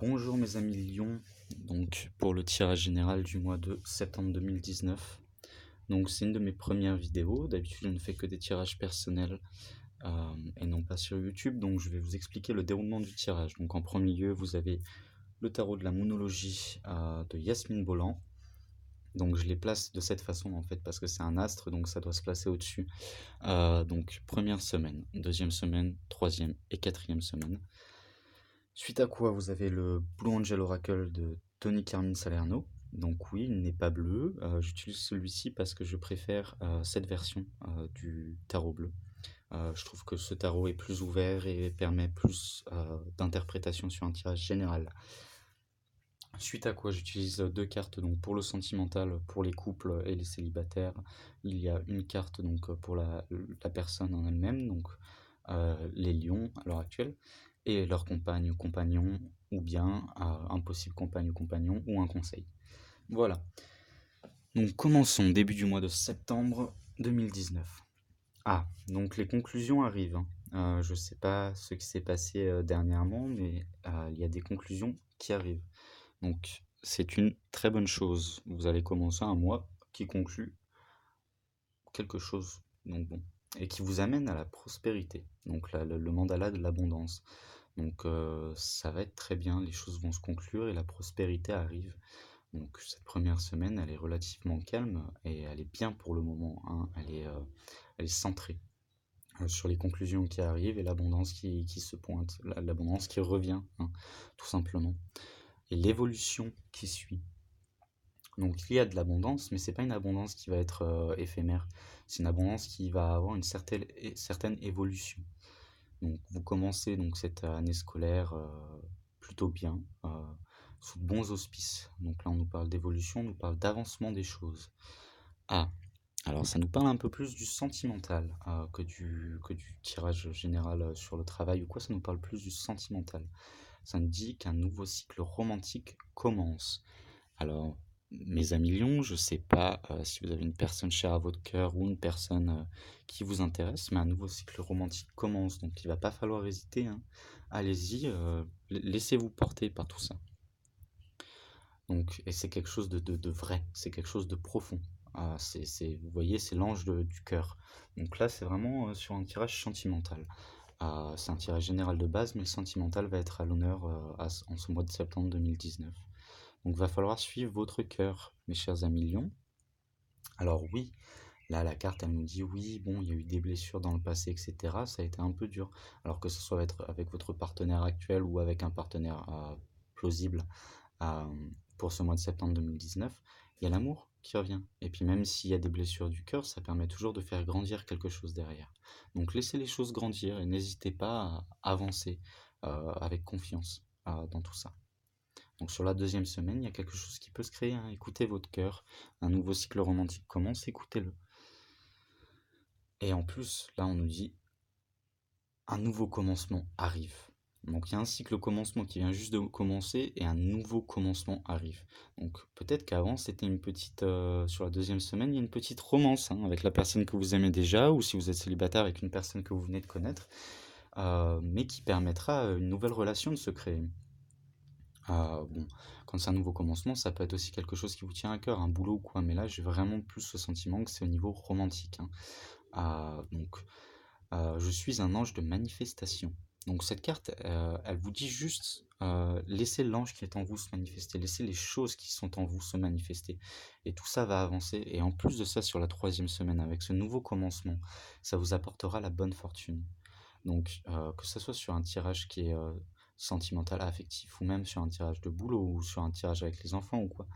Bonjour mes amis Lion, donc pour le tirage général du mois de septembre 2019. Donc c'est une de mes premières vidéos, d'habitude je ne fais que des tirages personnels et non pas sur YouTube, donc je vais vous expliquer le déroulement du tirage. Donc en premier lieu vous avez le tarot de la moonologie de Yasmine Bolland. Donc je les place de cette façon en fait parce que c'est un astre, donc ça doit se placer au-dessus. Donc première semaine, deuxième semaine, troisième et quatrième semaine. Suite à quoi vous avez le Blue Angel Oracle de Tony Carmine Salerno. Donc oui, il n'est pas bleu. J'utilise celui-ci parce que je préfère cette version du tarot bleu. Je trouve que ce tarot est plus ouvert et permet plus d'interprétation sur un tirage général. Suite à quoi j'utilise deux cartes donc pour le sentimental, pour les couples et les célibataires. Il y a une carte donc pour la personne en elle-même, donc les lions à l'heure actuelle, et leur compagne ou compagnon, ou bien un possible compagne ou compagnon, ou un conseil. Voilà. Donc commençons, début du mois de septembre 2019. Donc les conclusions arrivent, hein. Je sais pas ce qui s'est passé dernièrement, mais il y a des conclusions qui arrivent. Donc, c'est une très bonne chose. Vous allez commencer un mois qui conclut quelque chose, donc bon, et qui vous amène à la prospérité. Donc, le mandala de l'abondance. Donc, ça va être très bien. Les choses vont se conclure et la prospérité arrive. Donc, cette première semaine, elle est relativement calme et elle est bien pour le moment, hein. Elle est centrée sur les conclusions qui arrivent et l'abondance qui se pointe, l'abondance qui revient, hein, tout simplement. Et l'évolution qui suit. Donc il y a de l'abondance, mais c'est pas une abondance qui va être éphémère. C'est une abondance qui va avoir une certaine évolution. Donc vous commencez donc cette année scolaire plutôt bien, sous de bons auspices. Donc là on nous parle d'évolution, on nous parle d'avancement des choses. Alors ça nous parle un peu plus du sentimental que du tirage général sur le travail ou quoi, ça nous parle plus du sentimental. Ça nous dit qu'un nouveau cycle romantique commence. Alors, mes amis lions, je sais pas si vous avez une personne chère à votre cœur ou une personne qui vous intéresse, mais un nouveau cycle romantique commence, donc il va pas falloir hésiter, hein. Allez-y, laissez-vous porter par tout ça. Donc, et c'est quelque chose de vrai, c'est quelque chose de profond. Vous voyez, c'est l'ange du cœur. Donc là, c'est vraiment sur un tirage sentimental. C'est un tirage général de base, mais le sentimental va être à l'honneur en ce mois de septembre 2019. Donc va falloir suivre votre cœur, mes chers amis lions. Alors oui, là la carte elle nous dit oui, bon, il y a eu des blessures dans le passé, etc. Ça a été un peu dur. Alors que ce soit avec votre partenaire actuel ou avec un partenaire plausible euh, pour ce mois de septembre 2019, il y a l'amour qui revient. Et puis même s'il y a des blessures du cœur, ça permet toujours de faire grandir quelque chose derrière. Donc laissez les choses grandir et n'hésitez pas à avancer avec confiance dans tout ça. Donc sur la deuxième semaine, il y a quelque chose qui peut se créer, hein. Écoutez votre cœur, un nouveau cycle romantique commence, écoutez-le. Et en plus, là on nous dit, un nouveau commencement arrive. Donc il y a un cycle commencement qui vient juste de commencer et un nouveau commencement arrive. Donc peut-être qu'avant c'était une petite, sur la deuxième semaine, il y a une petite romance, hein, avec la personne que vous aimez déjà, ou si vous êtes célibataire avec une personne que vous venez de connaître, mais qui permettra une nouvelle relation de se créer. Bon, quand c'est un nouveau commencement, ça peut être aussi quelque chose qui vous tient à cœur, un boulot ou quoi, mais là, j'ai vraiment plus le sentiment que c'est au niveau romantique, hein. Donc, je suis un ange de manifestation. Donc cette carte, elle vous dit juste, laissez l'ange qui est en vous se manifester, laissez les choses qui sont en vous se manifester. Et tout ça va avancer. Et en plus de ça, sur la troisième semaine, avec ce nouveau commencement, ça vous apportera la bonne fortune. Donc, que ce soit sur un tirage qui est sentimental, affectif, ou même sur un tirage de boulot, ou sur un tirage avec les enfants, ou quoi,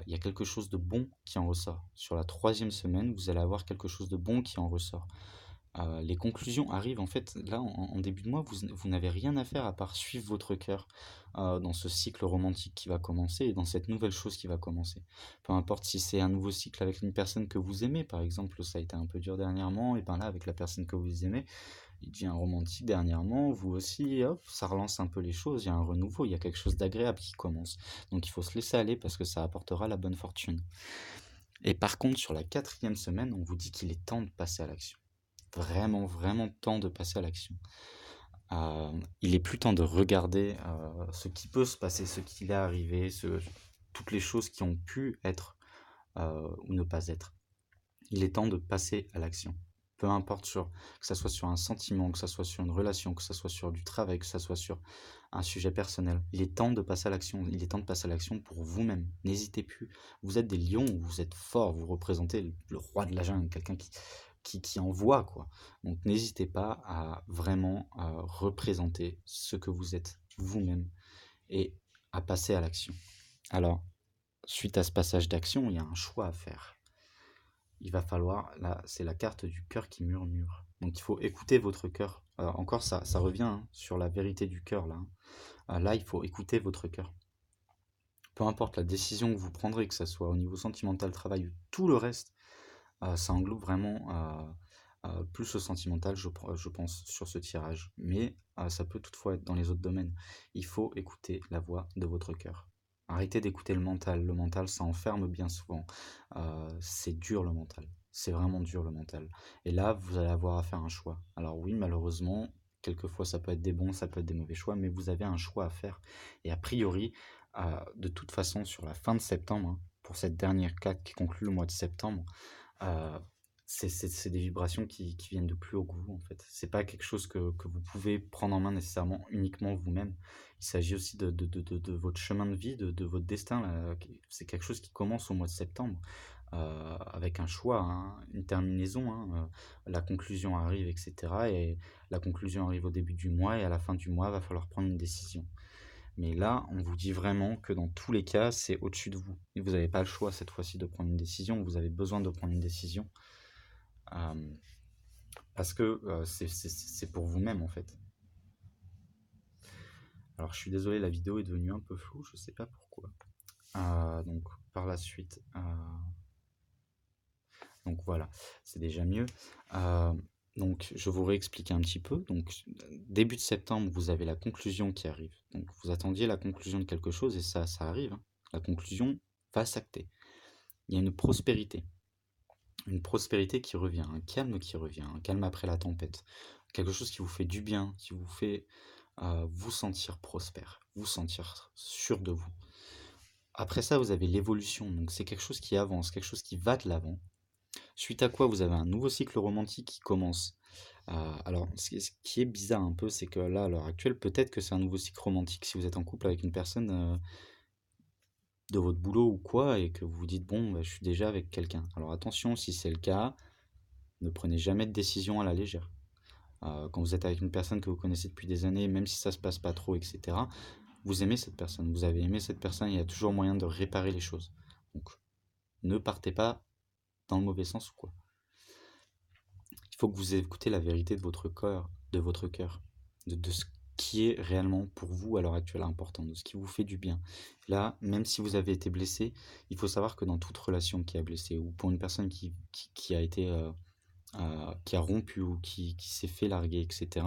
il y a quelque chose de bon qui en ressort. Sur la troisième semaine, vous allez avoir quelque chose de bon qui en ressort. Les conclusions arrivent, en fait, là, en début de mois, vous n'avez rien à faire à part suivre votre cœur dans ce cycle romantique qui va commencer et dans cette nouvelle chose qui va commencer. Peu importe si c'est un nouveau cycle avec une personne que vous aimez, par exemple, ça a été un peu dur dernièrement, et ben là, avec la personne que vous aimez, il devient romantique dernièrement, vous aussi, hop, ça relance un peu les choses, il y a un renouveau, il y a quelque chose d'agréable qui commence. Donc il faut se laisser aller parce que ça apportera la bonne fortune. Et par contre, sur la quatrième semaine, on vous dit qu'il est temps de passer à l'action. Vraiment, vraiment temps de passer à l'action. il est plus temps de regarder ce qui peut se passer, ce qui est arrivé, toutes les choses qui ont pu être ou ne pas être. Il est temps de passer à l'action. Peu importe que ça soit sur un sentiment, que ça soit sur une relation, que ça soit sur du travail, que ça soit sur un sujet personnel. Il est temps de passer à l'action. Il est temps de passer à l'action pour vous-même. N'hésitez plus. Vous êtes des lions, vous êtes forts, vous représentez le roi de la jungle, quelqu'un qui envoie, quoi. Donc n'hésitez pas à vraiment représenter ce que vous êtes vous-même et à passer à l'action. Alors, suite à ce passage d'action, il y a un choix à faire. Il va falloir, là, c'est la carte du cœur qui murmure. Donc il faut écouter votre cœur. Encore ça revient hein, sur la vérité du cœur là. Là, il faut écouter votre cœur. Peu importe la décision que vous prendrez, que ce soit au niveau sentimental, travail ou tout le reste, ça englobe vraiment plus le sentimental, je pense, sur ce tirage. Mais ça peut toutefois être dans les autres domaines. Il faut écouter la voix de votre cœur. Arrêtez d'écouter le mental. Le mental, ça enferme bien souvent. C'est dur le mental. C'est vraiment dur le mental. Et là, vous allez avoir à faire un choix. Alors oui, malheureusement, quelquefois ça peut être des bons, ça peut être des mauvais choix, mais vous avez un choix à faire. Et a priori, de toute façon, sur la fin de septembre, hein, pour cette dernière carte qui conclut le mois de septembre, euh, c'est des vibrations qui viennent de plus haut que vous, en fait. C'est pas quelque chose que vous pouvez prendre en main nécessairement uniquement vous-même. Il s'agit aussi de votre chemin de vie, de votre destin. Là. C'est quelque chose qui commence au mois de septembre, avec un choix, hein, une terminaison. Hein, la conclusion arrive, etc. Et la conclusion arrive au début du mois, et à la fin du mois, il va falloir prendre une décision. Mais là, on vous dit vraiment que dans tous les cas, c'est au-dessus de vous. Et vous n'avez pas le choix cette fois-ci de prendre une décision. Vous avez besoin de prendre une décision. Parce que c'est pour vous-même en fait. Alors je suis désolé, la vidéo est devenue un peu floue, je sais pas pourquoi. Donc par la suite, donc voilà, c'est déjà mieux. Donc je vous réexplique un petit peu. Donc début de septembre, vous avez la conclusion qui arrive. Donc vous attendiez la conclusion de quelque chose et ça arrive. Hein. La conclusion va s'acter. Il y a une prospérité. Une prospérité qui revient, un calme qui revient, un calme après la tempête. Quelque chose qui vous fait du bien, qui vous fait vous sentir prospère, vous sentir sûr de vous. Après ça, vous avez l'évolution, donc c'est quelque chose qui avance, quelque chose qui va de l'avant. Suite à quoi, vous avez un nouveau cycle romantique qui commence. Alors, ce qui est bizarre un peu, c'est que là, à l'heure actuelle, peut-être que c'est un nouveau cycle romantique si vous êtes en couple avec une personne de votre boulot ou quoi, et que vous vous dites, bon, bah, je suis déjà avec quelqu'un. Alors attention, si c'est le cas, ne prenez jamais de décision à la légère. Quand vous êtes avec une personne que vous connaissez depuis des années, même si ça se passe pas trop, etc., vous aimez cette personne, vous avez aimé cette personne, il y a toujours moyen de réparer les choses. Donc, ne partez pas dans le mauvais sens ou quoi. Il faut que vous écoutez la vérité de votre corps, de ce qui est réellement pour vous à l'heure actuelle important, de ce qui vous fait du bien. Là, même si vous avez été blessé, il faut savoir que dans toute relation qui a blessé, ou pour une personne qui a été qui a rompu ou qui s'est fait larguer, etc.,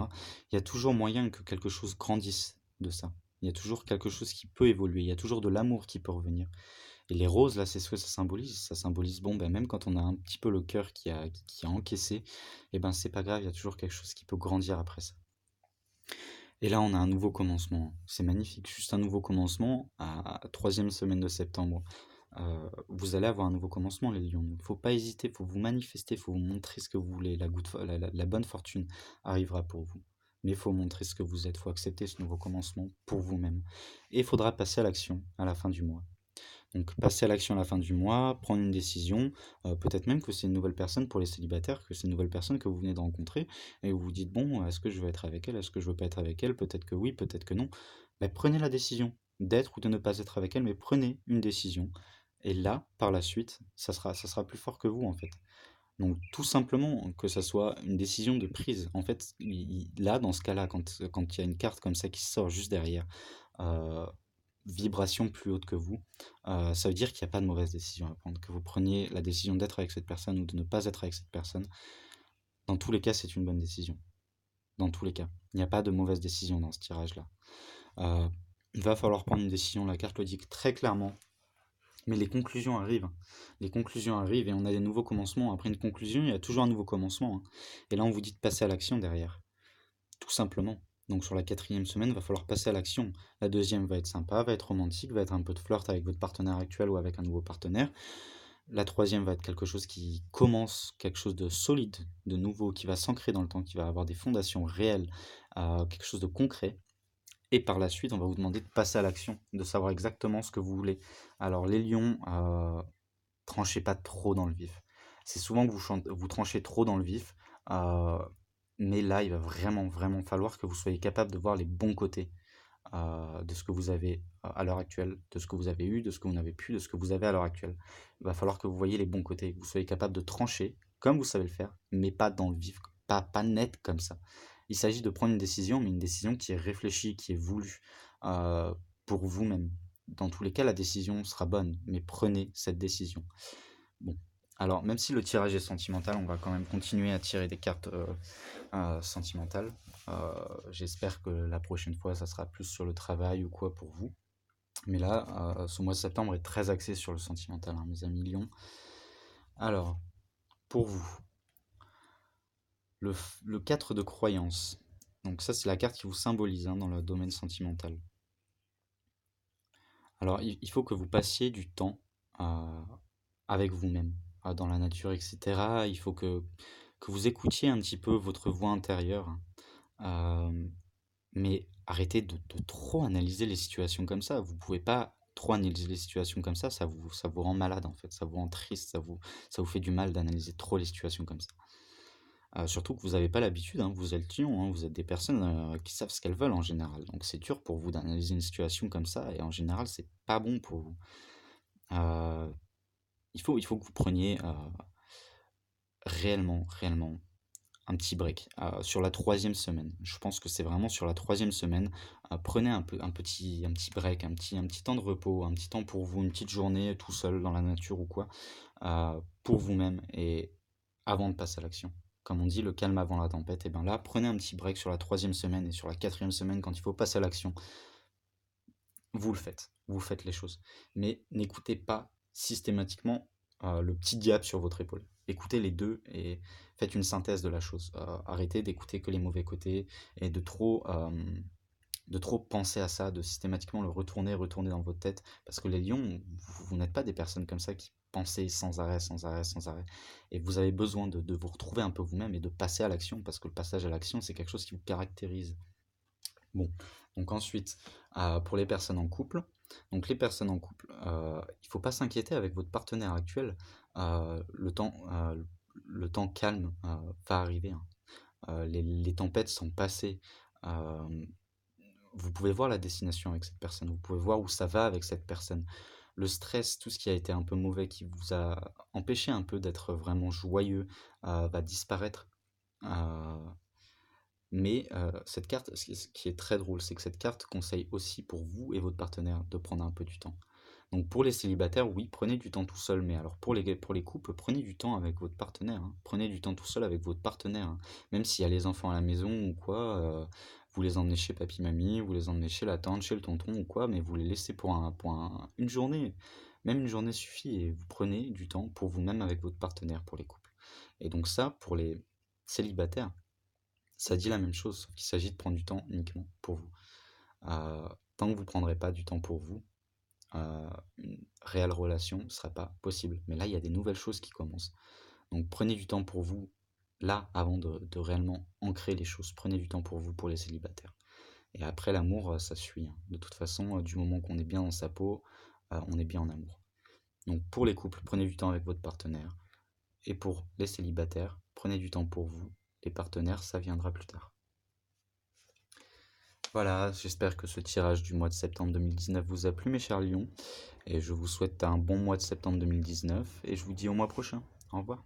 il y a toujours moyen que quelque chose grandisse de ça. Il y a toujours quelque chose qui peut évoluer, il y a toujours de l'amour qui peut revenir. Et les roses, là, c'est ce que ça symbolise. Ça symbolise, bon, ben, même quand on a un petit peu le cœur qui a encaissé, eh ben, c'est pas grave, il y a toujours quelque chose qui peut grandir après ça. Et là, on a un nouveau commencement. C'est magnifique, juste un nouveau commencement à troisième semaine de septembre. Vous allez avoir un nouveau commencement, les lions. Il ne faut pas hésiter, il faut vous manifester, il faut vous montrer ce que vous voulez. La bonne fortune arrivera pour vous. Mais il faut montrer ce que vous êtes, il faut accepter ce nouveau commencement pour vous-même. Et il faudra passer à l'action à la fin du mois. Donc passer à l'action à la fin du mois, prendre une décision, peut-être même que c'est une nouvelle personne pour les célibataires, que c'est une nouvelle personne que vous venez de rencontrer, et vous vous dites, bon, est-ce que je veux être avec elle, est-ce que je veux pas être avec elle, peut-être que oui, peut-être que non. Mais prenez la décision d'être ou de ne pas être avec elle, mais prenez une décision. Et là, par la suite, ça sera plus fort que vous, en fait. Donc tout simplement, que ça soit une décision de prise. En fait, là, dans ce cas-là, quand il y a une carte comme ça qui sort juste derrière, euh, vibration plus haute que vous, ça veut dire qu'il n'y a pas de mauvaise décision à prendre. Que vous preniez la décision d'être avec cette personne ou de ne pas être avec cette personne, dans tous les cas, c'est une bonne décision. Dans tous les cas. Il n'y a pas de mauvaise décision dans ce tirage-là. Euh, il va falloir prendre une décision, la carte le dit très clairement. Mais les conclusions arrivent. Les conclusions arrivent et on a des nouveaux commencements. Après une conclusion, il y a toujours un nouveau commencement. Hein. Et là, on vous dit de passer à l'action derrière. Tout simplement. Donc sur la 4e semaine, il va falloir passer à l'action. La 2e va être sympa, va être romantique, va être un peu de flirt avec votre partenaire actuel ou avec un nouveau partenaire. La 3e va être quelque chose qui commence, quelque chose de solide, de nouveau, qui va s'ancrer dans le temps, qui va avoir des fondations réelles, quelque chose de concret. Et par la suite, on va vous demander de passer à l'action, de savoir exactement ce que vous voulez. Alors les lions, tranchez pas trop dans le vif. C'est souvent que vous tranchez trop dans le vif, mais là, il va vraiment, vraiment falloir que vous soyez capable de voir les bons côtés de ce que vous avez à l'heure actuelle, de ce que vous avez eu, de ce que vous n'avez plus, de ce que vous avez à l'heure actuelle. Il va falloir que vous voyez les bons côtés, que vous soyez capable de trancher, comme vous savez le faire, mais pas dans le vif, pas net comme ça. Il s'agit de prendre une décision, mais une décision qui est réfléchie, qui est voulue euh, pour vous-même. Dans tous les cas, la décision sera bonne, mais prenez cette décision. Bon, alors même si le tirage est sentimental, on va quand même continuer à tirer des cartes sentimentales. J'espère que la prochaine fois, ça sera plus sur le travail ou quoi pour vous. Mais là, ce mois de septembre est très axé sur le sentimental, hein, mes amis Lions. Alors, pour vous, le 4 de croyance. Donc ça, c'est la carte qui vous symbolise dans le domaine sentimental. Alors, il faut que vous passiez du temps avec vous-même, dans la nature, etc. Il faut que vous écoutiez un petit peu votre voix intérieure. Mais arrêtez de trop analyser les situations comme ça. Vous pouvez pas trop analyser les situations comme ça vous rend malade en fait, ça vous rend triste, ça vous fait du mal d'analyser trop les situations comme ça. Surtout que vous n'avez pas l'habitude, vous êtes lion, vous êtes des personnes qui savent ce qu'elles veulent en général. Donc c'est dur pour vous d'analyser une situation comme ça, et en général c'est pas bon pour vous. Euh, il faut que vous preniez réellement un petit break sur la 3e semaine. Je pense que c'est vraiment sur la 3e semaine. Prenez un petit break, un petit temps de repos, un petit temps pour vous, une petite journée tout seul dans la nature ou quoi, pour vous-même et avant de passer à l'action. Comme on dit, le calme avant la tempête. Et bien là, prenez un petit break sur la 3e semaine et sur la 4e semaine quand il faut passer à l'action. Vous faites les choses. Mais n'écoutez pas systématiquement le petit diable sur votre épaule. Écoutez les deux et faites une synthèse de la chose. Arrêtez d'écouter que les mauvais côtés et de trop penser à ça, de systématiquement le retourner dans votre tête. Parce que les lions, vous n'êtes pas des personnes comme ça qui pensez sans arrêt, sans arrêt, sans arrêt. Et vous avez besoin de vous retrouver un peu vous-même et de passer à l'action, parce que le passage à l'action, c'est quelque chose qui vous caractérise. Bon, donc ensuite, pour les personnes en couple, donc les personnes en couple, il ne faut pas s'inquiéter avec votre partenaire actuel, le temps calme va arriver, hein. Les tempêtes sont passées. euh, Vous pouvez voir la destination avec cette personne, vous pouvez voir où ça va avec cette personne. Le stress, tout ce qui a été un peu mauvais, qui vous a empêché un peu d'être vraiment joyeux, va disparaître. Euh, mais cette carte, ce qui est très drôle, c'est que cette carte conseille aussi pour vous et votre partenaire de prendre un peu du temps. Donc pour les célibataires, oui, prenez du temps tout seul, mais alors pour les couples, prenez du temps avec votre partenaire, hein. Prenez du temps tout seul avec votre partenaire, hein. Même s'il y a les enfants à la maison ou quoi, vous les emmenez chez papy-mamie, vous les emmenez chez la tante, chez le tonton ou quoi, mais vous les laissez une journée. Même une journée suffit et vous prenez du temps pour vous-même avec votre partenaire pour les couples. Et donc ça, pour les célibataires, ça dit la même chose, sauf qu'il s'agit de prendre du temps uniquement pour vous. Tant que vous ne prendrez pas du temps pour vous, une réelle relation ne sera pas possible. Mais là, il y a des nouvelles choses qui commencent. Donc prenez du temps pour vous, là, avant de réellement ancrer les choses. Prenez du temps pour vous, pour les célibataires. Et après, l'amour, ça suit, hein. De toute façon, du moment qu'on est bien dans sa peau, on est bien en amour. Donc pour les couples, prenez du temps avec votre partenaire. Et pour les célibataires, prenez du temps pour vous. Les partenaires, ça viendra plus tard. Voilà, j'espère que ce tirage du mois de septembre 2019 vous a plu, mes chers lions. Et je vous souhaite un bon mois de septembre 2019. Et je vous dis au mois prochain. Au revoir.